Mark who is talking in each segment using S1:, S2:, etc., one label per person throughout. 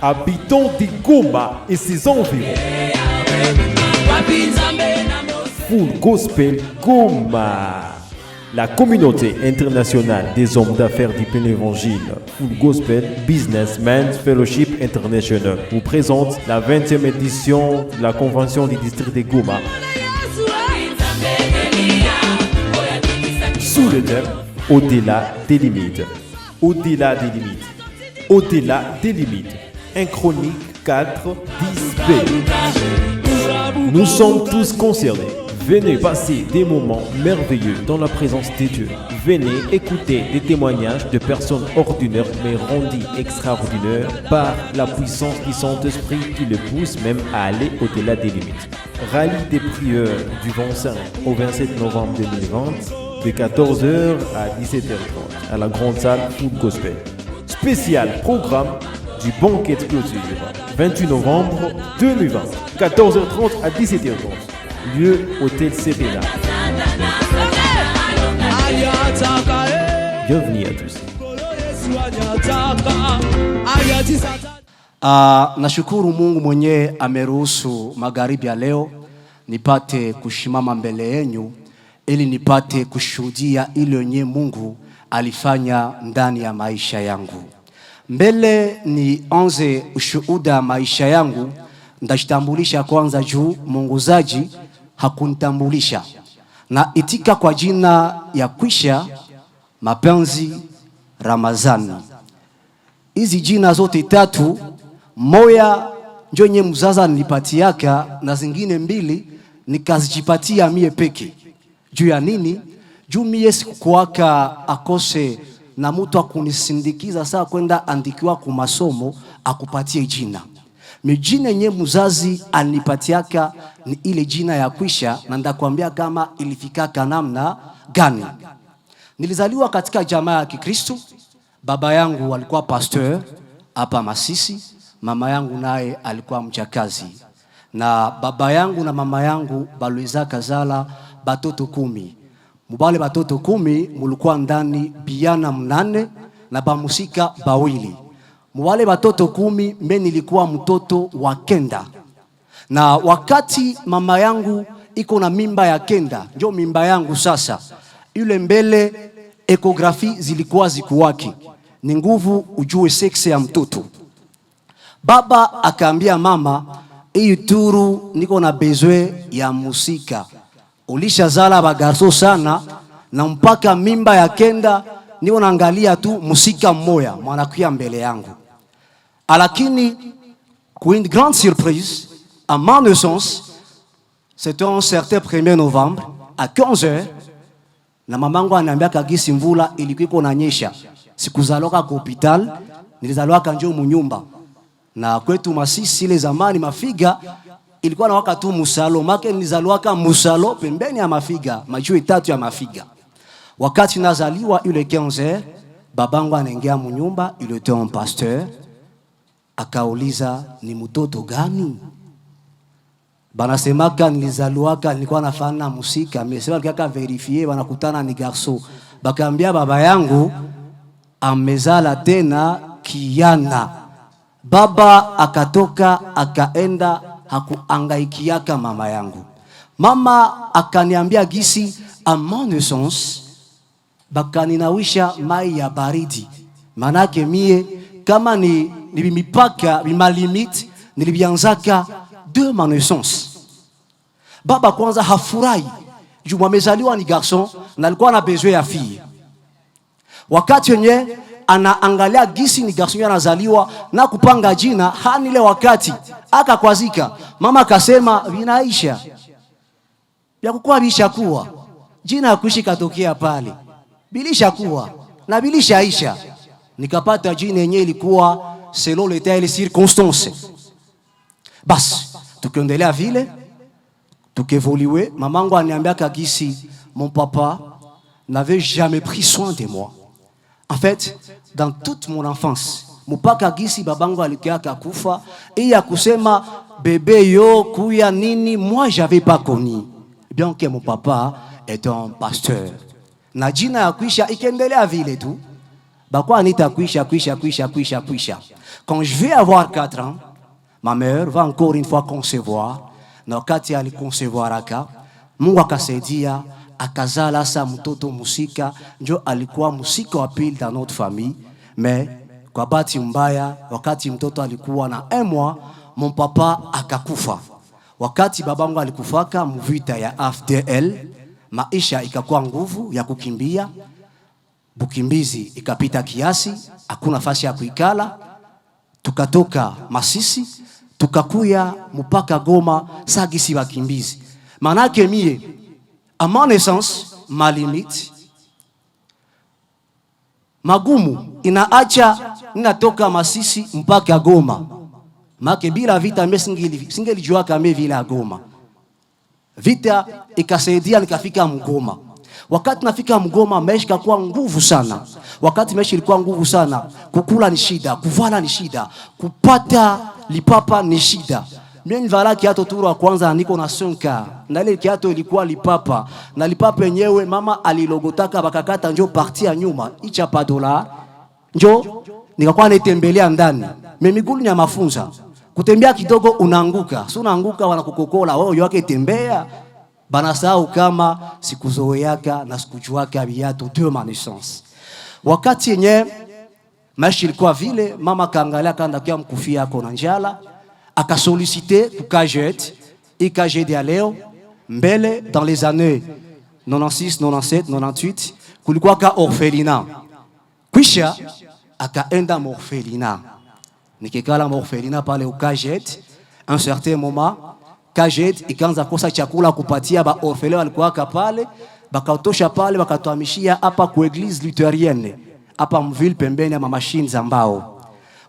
S1: habitants de Goma et ses environs. Full Gospel Goma. La communauté internationale des hommes d'affaires du plein évangile, Full Gospel Businessmen's Fellowship International, vous présente la 20e édition de la convention du district de Goma. Sous le thème Au-delà des limites. Au-delà des limites. Au-delà des limites. Un Chronique 4, 10b. Nous sommes tous concernés. Venez passer des moments merveilleux dans la présence de Dieu. Venez écouter des témoignages de personnes ordinaires mais rendues extraordinaires par la puissance du Saint-Esprit qui le pousse même à aller au-delà des limites. Rallye des prières du 25 au 27 novembre 2020 de 14h à 17h30 à la grande salle Full Gospel. Spécial programme du banquet de clôture 28 novembre 2020 14h30 à 17h30. Lieu Hôtel Serena. Bienvenue à tous.
S2: Nashukuru Mungu mwenye ameruhusu magharibi ya leo nipate kushimama mbele yenu ili nipate kushuhudia ile yenye Mungu alifanya ndani ya maisha yangu. Mbele nianze ushuhuda maisha yangu, ndajitambulisha kwanza juu mwongozaji hakunitambulisha. Na itika kwa jina ya Kwisha Mapenzi Ramazani. Hizi jina zote tatu, moya njo nye mzaza nilipatiaka na zingine mbili nikazijipatia mie peke. Juu ya nini? Juu mie sikuwaka akose na mtu akunisindikiza saa kwenda andikiwa kumasomo akupatie jina. Mijina yenye mzazi anipatiaka ni ile jina ya Kwisha, na ndakwambia kama ilifikaka namna gani. Nilizaliwa katika jamaa ya Kikristo. Baba yangu alikuwa pasteur hapa Masisi, mama yangu naye alikuwa mchakazi. Na baba yangu na mama yangu baliweza kazala batoto 10. Mubale batoto 10 mulikuwa ndani biana 8 na bamusika bawili. Mwale batoto 10 mimi nilikuwa mtoto wa kenda. Na wakati mama yangu iko na mimba ya kenda, ndio mimba yangu sasa, yule mbele ekografi zilikuwa zikuwaki. Ni nguvu ujue seksi ya mtoto. Baba akaambia mama, hii turu niko na bezwe ya musika. Ulishazala bagarso sana na mpaka mimba ya kenda niko naangalia tu musika mmoja mwanakuya mbele yangu. Lakini pour une grande surprise, à ma naissance, c'était un certain 1er novembre à 15h, na mamangu ananiambia kagisi mvula ilikuwa inanyesha. Sikuzaloka kwa hospital, nilizaloka njoo munyumba. Na kwetu Masisi ile zamani mafiga ilikuwa na waka tu musalo, make nilizaloka musalo pembeni ya mafiga, majue 3 ya mafiga. Wakati nazaliwa ile 15h, babangu anaingia munyumba, il était un pasteur. Akauliza, ni mtoto gani? Banasemaka nilizaluaka nilikuwa nafanya musika, amesema kaka verifier wanakutana ni garso. Bakaambia baba yangu amezala tena kiana. Baba akatoka akaenda, hakuangaikiaka mama yangu. Mama akaniambia gisi à ma naissance bakaninawisha mai ya baridi. Manake mie kama ni mipaka, limite, nilibianzaka de ma naissance. Baba kwanza hafurahi, juu mwamezaliwa ni garçon na alikuwa na besoin ya fille. Wakati yenye anaangalia gisi ni garçon anazaliwa na kupanga jina, hani ile wakati akakwazika. Mama akasema vinaisha. Ya kukua bishakuwa. Jina ya kuishi katokea pale. Bilishakuwa na bilishaisha. Nikapata jina yenye ilikuwa selon l'état et les circonstances. Basi, tukiendelea vile, tukevoluer, mamangu aniambia kagisi mon papa n'avait jamais pris soin de moi. En fait, dans toute mon enfance, mpaka gisi babangu alikia kakufa, iya kusema bébé yo kuya nini, moi j'avais pas connu. Bien que mon papa est un pasteur. Na jina ya Kwisha ikendelea vile tu. Bakwa anita kwisha. Quand je vais avoir 4 ans, ma mère va encore une fois concevoir. Na wakati aliconcevoir aka, Mungu akasaidia akazala sa mtoto musika, njo alikuwa musika wa pili dans notre famille. Mais kwa bahati mbaya, wakati mtoto alikuwa na 1 mois, mon papa akakufa. Wakati babangu alikufaka mvita ya AFDL, maisha ikakuwa nguvu ya kukimbia. Bukimbizi ikapita kiasi, hakuna nafasi ya kuikala. Tukatoka Masisi, tukakuya mpaka Goma, sagisi wakimbizi. Manake mie, à ma naissance, ma limite, magumu inaacha ninatoka Masisi mpaka Goma. Make bila vita mimi singelijua kama vile Goma. Vita ikasaidia nikafika Mgoma. Wakati nafika Mgoma maisha ikakuwa nguvu sana. Wakati maisha ilikuwa nguvu sana, kukula ni shida, kuvala ni shida, kupata lipapa ni shida. Mimi nivala kiato turu wa kwanza niko na 5 na ile kiato ilikuwa lipapa, na lipapa yenyewe mama alilogotaka bakakata njo parti ya nyuma icha pa dola. Njo nikakuwa natembelea ndani. Mimi miguu ni ya mafunza. Kutembea kidogo unaanguka. Si unaanguka wanakukokola, wewe yake tembea. Banasahau kama sikuzoeaka na sikujuaka viatu de ma naissance. Wakati yenye maisha ilikuwa vile, mama kaangalia kanda kia mkufia yako na njala, akasolicite kukajet, ikajet ya leo, mbele dans les années 96, 97, 98, kulikuwa ka orphelinat. Kisha akaenda orphelinat. Nikikala orphelinat pale ukajet, un certain moment Kajet ikaanza kosa chakula kupatia ba orphelin walikuwa pale, bakatosha pale bakatuhamishia hapa ku église luthérienne hapa mville pembeni ya mashine za mbao.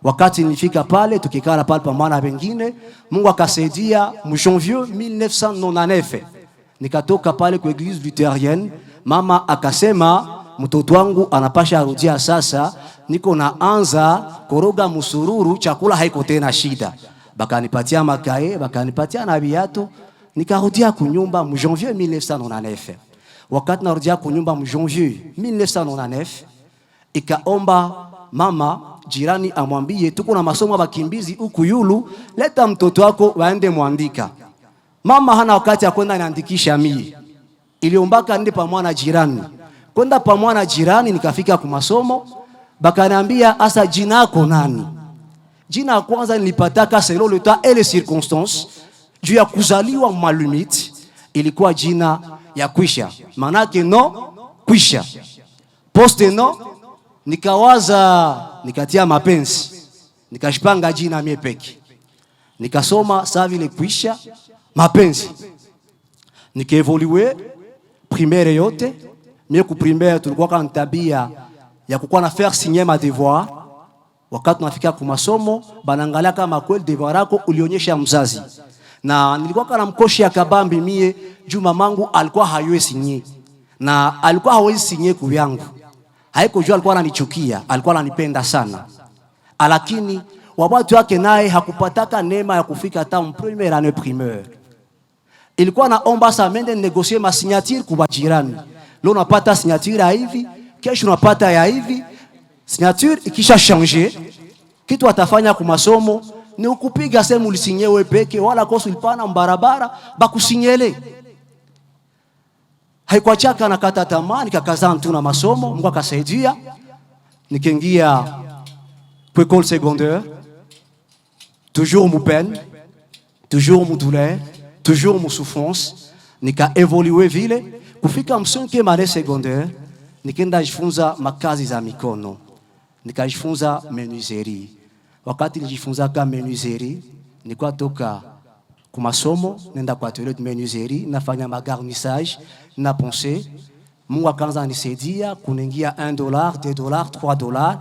S2: Wakati nilifika pale tukikala pale pamoja na wengine, Mungu akasaidia mu janvier 1999 nikatoka pale ku église luthérienne. Mama akasema mtoto wangu anapasha arudia sasa, niko naanza koroga musururu, chakula haiko tena shida. Bakanipatia makae, bakanipatia na viatu, nikarudia kunyumba mu janvier 1999. Wakati narudia kunyumba mu janvier 1999, ikaomba mama jirani amwambie tuko na masomo bakimbizi huku yulu, leta mtoto wako waende muandika. Mama hana wakati ya kwenda niandikisha mimi. Iliombaka nende pamoja na jirani. Kwenda pamoja na jirani nikafika ku masomo, bakaniambia asa jina yako nani? Jina kwanza nilipataka selon le temps et les circonstances. Juu ya kuzaliwa malumit ilikuwa jina ya Kwisha. Manake no Kwisha. Poste no nikawaza, nikatia mapenzi. Nikashipanga jina mie peke. Nikasoma saa vile Kwisha mapenzi. Nikaevolue primaire yote. Mie ku primaire tulikuwa kana tabia ya kukuwa na faire signer ma devoir. Wakati tunafika kwa masomo, banangalia kama kweli devoir yako ulionyesha mzazi. Na nilikuwa kana mkoshi ya kabambi mie, juu mamangu alikuwa hayue sinye. Na alikuwa hawezi sinye kwa yangu. Haiko juu alikuwa ananichukia, alikuwa ananipenda sana. Lakini wabatu wake naye hakupataka neema ya kufika hata première année primaire. Ilikuwa naomba sa mende négocier ma signature kwa jirani. Leo unapata signature ya hivi, kesho unapata ya hivi. Signature ikisha changer, kitu atafanya kwa masomo ni ukupiga sehemu ulisinyewe peke, wala kosa ulipana mbarabara bakusinyele. Haikuwa chaka na kata tamaa, nikakaza tu na masomo, Mungu akasaidia. Nikaingia kwa école secondaire, toujours mon peine, toujours mon douleur, toujours mon souffrance. Nika évoluer vile, kufika msonke mane secondaire, nikaenda jifunza makazi za mikono. Nikajifunza menuiserie. Wakati nilijifunza kama menuiserie, nilikuwa toka kwa masomo, nenda kwa atelier de menuiserie, nafanya magarnissage, na pensé, Mungu akaanza anisaidia kuningia $1, $2, $3.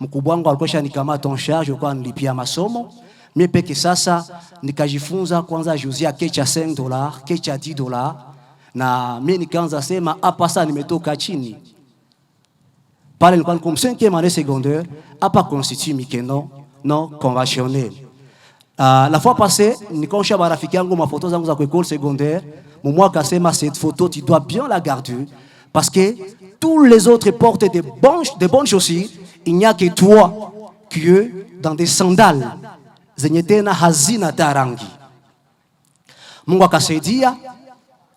S2: Mkubwa wangu alikuwa nikamata en charge kwa nilipia masomo. Mimi peke sasa nikajifunza kwanza juzia kecha $5, kecha $10, na mimi nikaanza sema hapa sasa nimetoka chini. Pale nilikuwa comme 5e année secondaire, hapa constitue mikeno non conventionnel. La fois passée, nikaosha barafiki yangu mafoto zangu za école secondaire. Mon akasema cette photo tu dois bien la garder parce que tous les autres portent des bonnes chaussures, il n'y a que toi qui es dans des sandales zenye tena hazina tarangi. Mungu akasaidia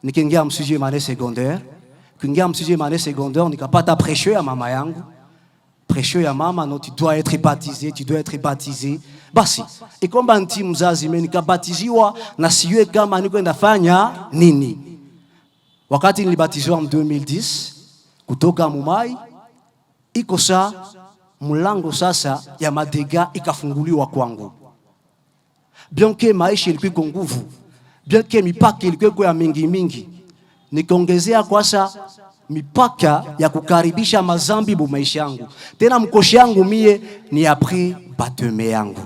S2: nikaingia msije mane secondaire. Kuingia msije mane secondaire nikapata prêcheur ya mama yangu. Prêcheur ya mama, non, tu dois être baptisé, tu dois être baptisé. Basi, ikomba nti mzazi mimi nikabatiziwa na siwe kama niko ndafanya nini. Wakati nilibatiziwa en 2010 kutoka Mumai, iko saa mlango sasa ya madega ikafunguliwa kwangu. Bien que maisha ilikuwa nguvu, bien que mipaka ilikuwa ya mingi, nikaongezea kwa sasa mipaka ya kukaribisha mazambi bu maisha yangu. Tena mkoshi yangu mie ni après bateme yangu.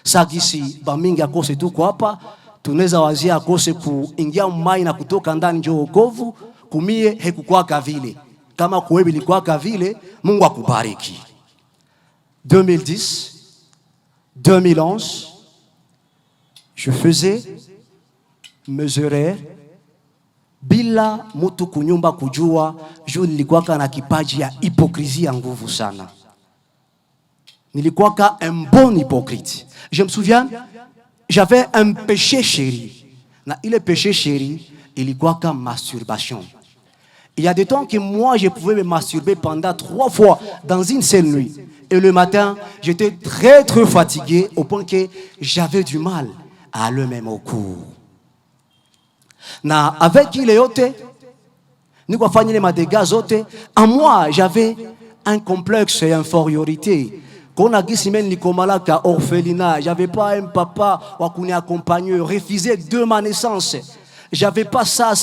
S2: Sagisi ba mingi akose tu kwa hapa, tunaweza wazia akose kuingia mmai na kutoka ndani njo wokovu, kumie hekukwaka vile. Kama kuwebi likuwaka vile, Mungu akubariki. 2010, 2011, je faisais mes horaires bila mutu kunyumba kujua, juu nilikuwaka na kipaji ya hypocrisie ya nguvu sana. Nilikuwaka un bon hypocrite. Je me souviens, j'avais un péché chéri. Na ile péché chéri, ilikuwaka masturbation. Il y a des temps que moi, je pouvais me masturber pendant 3 fois dans une seule nuit. Et le matin, j'étais très fatigué au point que j'avais du mal à aller même au cours. Na avec ile yote, niko fanya ile madega zote, en moi, j'avais un complexe d'infériorité. Quand a gisi men nikomalaka orphelinat, j'avais pas un papa wa kuni accompagner, refusé de ma naissance. J'avais pas ça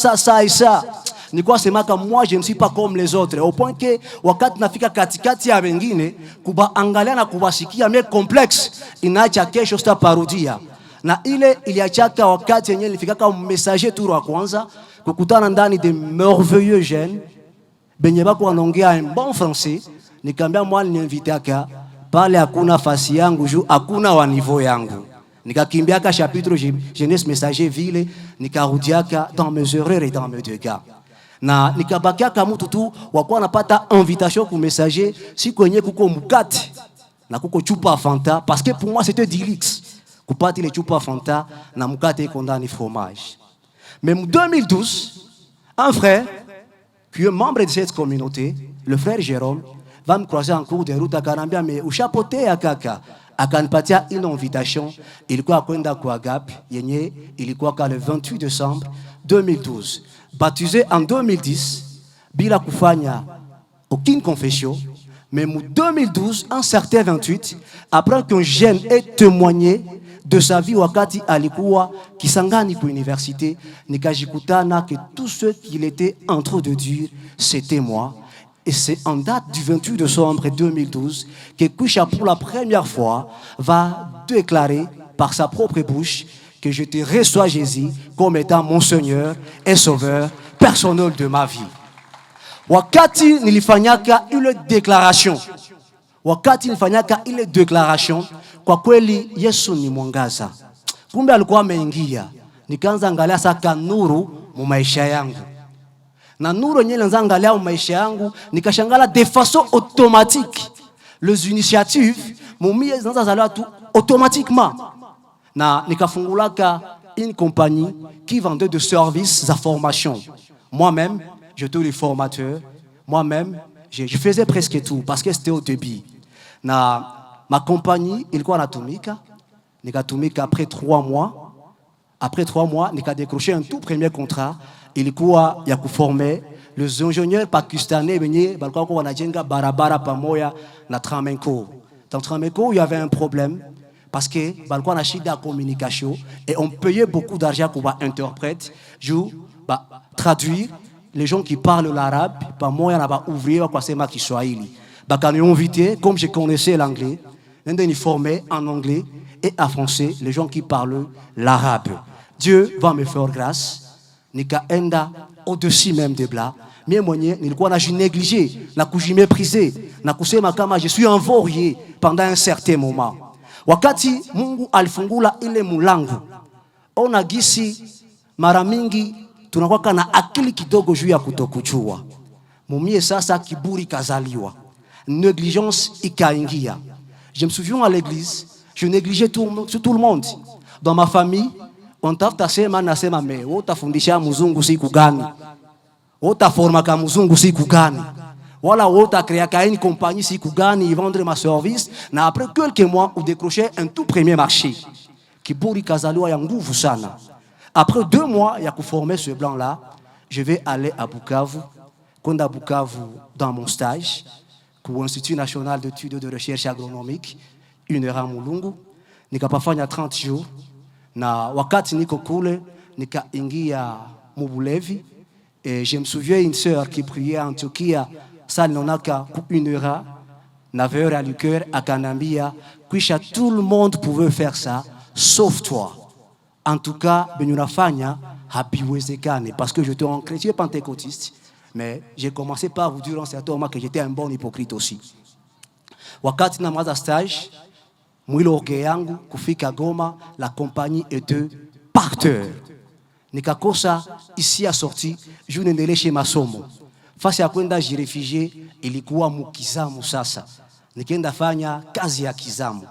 S2: et ça. Nikuwa semaka moi je ne suis pas comme les autres. Au point que wakati nafika katikati ya wengine kuba angalia na kubasikia mes complexe inaacha kesho sta parodia. Na ile iliachaka wakati yenyewe nilifikaka messager tour wa kwanza kukutana ndani de merveilleux jeunes benye bako wanaongea un bon français. Nikamwambia mwali niinvitaka pale hakuna fasi yangu juu hakuna wa niveau yangu. Nikakimbiaka chapitre jeunesse messager ville nikarudiaka dans mes erreurs et dans mes dégâts. Na nikabakiaka mtu tu wakuwa napata invitation ku messager si kwenye kuko mukate na kuko chupa Fanta parce que pour moi c'était dilix kupata ile chupa Fanta na mukate iko ndani fromage. Mais en 2012, un frère qui est membre de cette communauté, le frère Jérôme, va me croiser en cours de route akanambia mais ushapotea kaka, akanipatia une invitation ilikuwa kwenda kwa Agape yenye ilikuwa le 28 décembre 2012. Baptisé en 2010, bila kufanya aucune confession, mais en 2012, un certain 28, après qu'un jeune ait témoigné de sa vie wakati alikuwa Kisangani pour l'université, nikajikutana que tout ce qu'il était en train de dire, c'était moi. Et c'est en date du 28 décembre 2012 que Kusha pour la première fois va déclarer par sa propre bouche que je te reçois Jésus comme étant mon Seigneur et Sauveur personnel de ma vie. Wakati nilifanyaka ile déclaration. Wakati nilifanyaka ile déclaration, kwa kweli Yesu ni mwangaza. Kumbe alikuwa ameingia. Nikaanza angalia saka nuru mu maisha yangu. Na nuru yenyewe nilianza angalia mu maisha yangu, nikashangala de façon automatique. Les initiatives mumie zinaanza zalwa tu automatiquement. Na nikafungulaka une compagnie qui vendait des services à formation. Moi-même, j'étais le formateur. Moi-même, je faisais presque tout parce que c'était au début. Na ma compagnie, ilikuwa natumika. Nikatumika après 3 mois. Après 3 mois, nika décroché un tout premier contrat. Ilikuwa ya kuformer les ingénieurs pakistanais benye balikuwa kwa wanajenga barabara pamoja na Tramenco. Dans Tramenco, il y avait un problème. Parce que balikuwa na shida ya communication et on payait beaucoup d'argent pour interprète, pour traduire les gens qui parlent l'arabe, pas moi na ba ouvrier kwa sema Kiswahili. Bakani invité comme je connaissais l'anglais, n'en formé en anglais et en français les gens qui parlent l'arabe. Dieu va me faire grâce. Nikaenda au-dessus même de blas. Mie mwenye nilikuwa na négligé, na kujimépriser, na kusema kama je suis un vaurier pendant un certain moment. Wakati Mungu alifungula ile mulango, ona gisi mara mingi tunakuwa na akili kidogo juu ya kutokujua. Mumie sasa kiburi kazaliwa. négligence ikaingia. Je me souviens à l'église, je négligeais tout le monde. Dans ma famille, on tafuta sema nasema me, utafundisha mzungu siku gani? Utaformaka mzungu siku gani? Voilà, utakreaka une compagnie siku gani, vendre ma service. Na après quelques mois, on décrochait un tout premier marché. Kiburi kazaliwa ya nguvu sana. Après 2 mois, il y a former ce blanc-là. Je vais aller à Bukavu. Quand à Bukavu, dans mon stage, pour l'Institut national d'études de recherche agronomique, 1 heure à Mulungu, nikapafanya 30 jours. Na wakati niko kule, nikaingia Mubulevi. Et je me souviens une sœur qui priait en Turquie, ça n'onaka pour 1 heure, 9 heures à l'heure, à Kanambia, kisha tout le monde pouvait faire ça, sauf toi. En tout cas, Benyunafanya, habiwezekane, parce que j'étais un chrétien pentecôtiste, mais j'ai commencé par vous dire en certain moment que j'étais un bon hypocrite aussi. Wakati na maza stage, mwilo oge yangu, kufika Goma, la compagnie était par terre. Nikakosa ici à sorti, je n'endele chez masomo. Fasi ya kwenda jirefugie, ilikuwa mukizamu sasa. Nikaenda fanya kazi ya kizamu.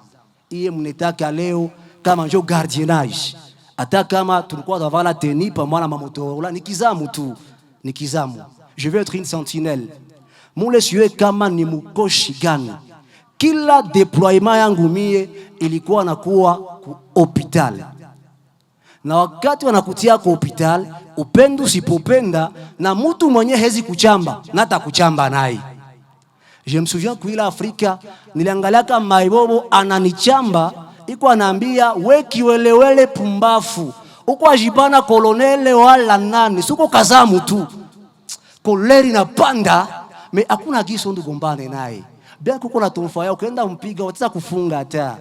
S2: Iye mnetaka leo kama njo gardiennage. Hata kama tulikuwa davala teni pamoja na Motorola, ni kizamu tu, ni kizamu. Je veux être une sentinelle. Mule siwe kama ni mukoshi gani. Kila deployement yangu mie ilikuwa nakuwa ku hospital. Na wakati wanakutia kwa hospital, upendo usipopenda na mtu mwenye hezi kuchamba, nata kuchamba naye. Je me souviens kuila Afrika, niliangalia kama Maibobo ananichamba, iko anaambia we kiwelewele pumbafu. Uko ajibana kolonele wala nani, suko kazamu tu. Koleri na panda, me hakuna giso ndugombane naye. Bien kuko na tonfaya, ukaenda mpiga, watisa kufunga ata.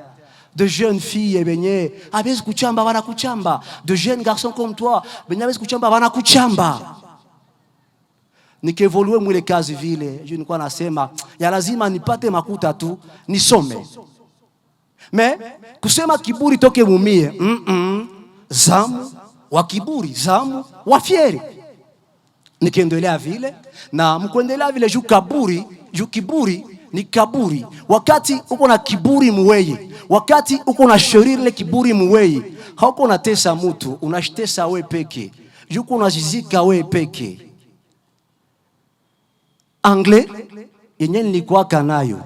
S2: De jeunes filles, benye, abezi kuchamba, wana kuchamba. De jeunes garçons comme toi, benye abezi kuchamba, wana kuchamba. Nikevolue mwile kazi vile, je nikuwa nasema, ya lazima nipate makuta tu, nisome. Me, kusema kiburi toke mumie, zamu, wa kiburi, zamu, wa fieri. Nikiendelea vile, na mkuendelea vile juu kiburi, ni kaburi. Wakati uko na kiburi muweye, wakati uko na shorire kiburi muweye, hauko na tesa mutu, unashitesa we peke, yuko unajizika we peke. Anglais, yenye nilikuwa kanayo,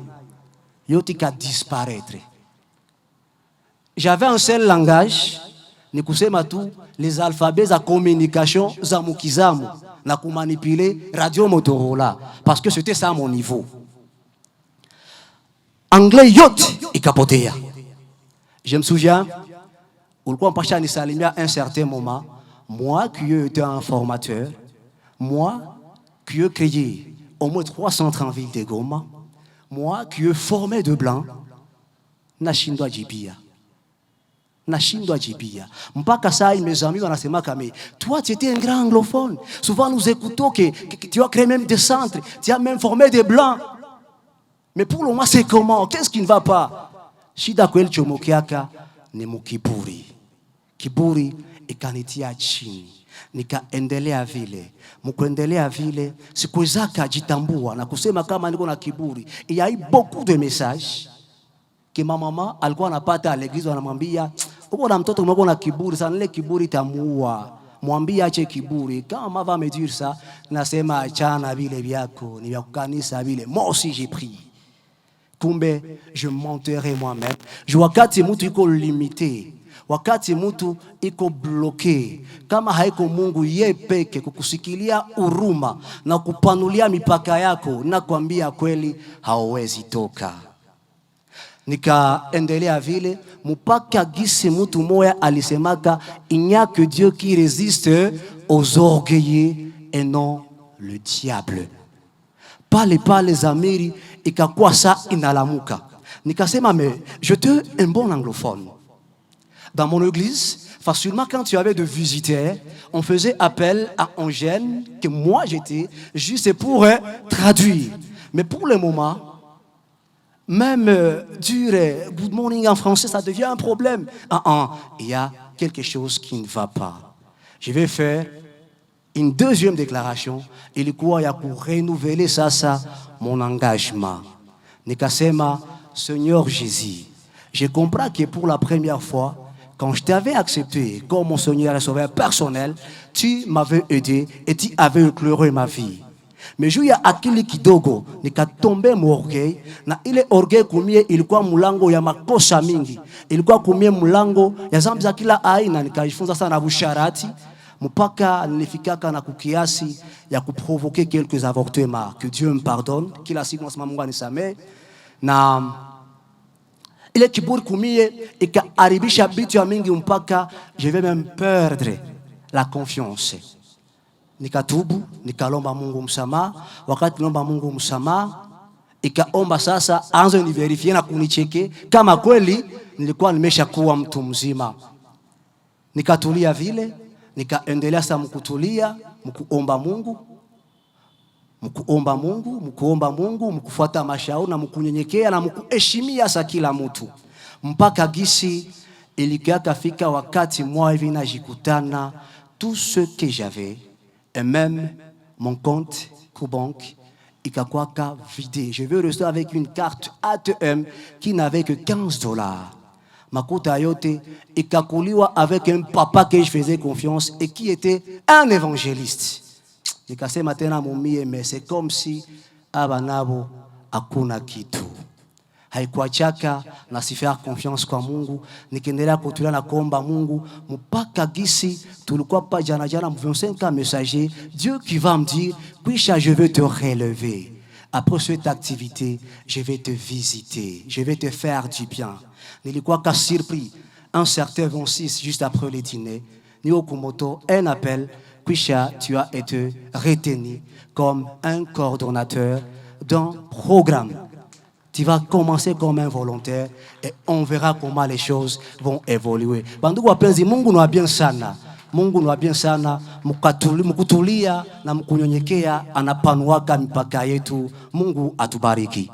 S2: yote ka disparaître. J'avais un seul langage, ni kusema tu les alphabets za communication za mukizamu na kumanipuler radio Motorola, parce que c'était ça mon niveau. Anglais yote ikapotea. Je me souviens, ulikuwa mpasha nisalimia un certain moment, moi qui étais un formateur, moi qui ai créé au moins 3 centres en ville de Goma, moi qui ai formé de blancs, nashindwa jibia. Mpaka saa mes amis wanasema kame, toi tu étais un grand anglophone, souvent nous écoutons que tu as créé même des centres, tu as même formé des blancs. Mais pour le moment c'est comment? Qu'est-ce qui ne va pas? Shida kweli chomokiaka ni mukiburi. Kiburi ikanitia chini. Nikaendelea vile. Mkuendelea vile sikuwezaka jitambua na kusema kama niko na kiburi. Il y a eu beaucoup de messages que ma maman alikuwa anapata à l'église, wanamwambia uko na mtoto mwako na kiburi sana, ile kiburi tamuua. Mwambie ache kiburi. Kama mama me dire ça, nasema achana vile vyako, ni vya kukanisa vile. Moi aussi j'ai pris. Kumbe je monterai moi-même. Wakati mtu iko limité, wakati mtu iko bloqué, kama haiko Mungu yeye peke kukusikilia huruma na kupanulia mipaka yako, na kuambia kweli hauwezi toka. Nikaendelea vile mpaka gisi mtu moya alisemaka, il n'y a que Dieu qui résiste aux orgueilleux et non le diable. Pale zamiri ikakuwa saa inalamuka. Nikasema mais j'étais un bon anglophone. Dans mon église, facilement quand tu avais de visiteurs, on faisait appel à un jeune que moi j'étais juste pour traduire. Mais pour le moment, même dire good morning en français, ça devient un problème. Il y a quelque chose qui ne va pas. Je vais faire une deuxième déclaration. Ilikuwa ya pour renouveler ça mon engagement. Nikasema, Seigneur Jésus, je comprends que pour la première fois, quand je t'avais accepté comme mon Seigneur et Sauveur personnel, tu m'avais aidé et tu avais éclairé ma vie. Mais juu ya akili kidogo nikatombe muorgueil, na ile orgueil kumie ilikuwa mlango ya makosa mingi, ilikuwa kumie mlango ya zambi za kila aina. Nikajifunza sana busharati mpaka nilifikaka na kukiasi ya kuprovoquer quelques avortements. Que Dieu me pardonne, kila siku nasema Mungu anisamehe. Na ile kiburi kumie ikaharibisha bitu ya mingi mpaka je vais même perdre la confiance. Nikatubu, nikalomba Mungu msamaha. Wakati nilomba Mungu msamaha, ikaomba sasa aanze niverifie na kunicheke kama kweli nilikuwa nimeshakuwa mtu mzima. Nikatulia vile, nikaendelea sasa mkutulia, mkuomba Mungu, mkufuata mashauri na mkunyenyekea na mkuheshimia sa kila mtu. Mpaka gisi ilikiaka fika wakati mwa hivi najikutana tout ce que j'avais et même mon compte banque ikakwaka vidé. Je veux rester avec une carte ATM qui n'avait que $15. Makuta yote ikakuliwa avec un papa que je faisais confiance et qui était un évangéliste. Nikasema tena mumie, mais c'est comme si abanabo hakuna kitu. Haikuachaka na sifia confiance kwa Mungu, nikiendelea kutulia na kuomba Mungu mpaka gisi tulikuwa pa jana 25 messager, Dieu qui va me dire, Kwisha, je vais te relever. Après cette activité, je vais te visiter, je vais te faire du bien. Nilikuwa ka surpris, un certain 26 juste après le dîner, ni okumoto un appel, Kwisha, tu as été retenu comme un coordonnateur d'un programme. Tu vas commencer comme un volontaire et on verra comment les choses vont évoluer. Bandugu wapenzi, Mungu ni bien sana. Mungu ni bien sana, mkutulia na mkunyonyekea anapanuaka mipaka yetu. Mungu atubariki.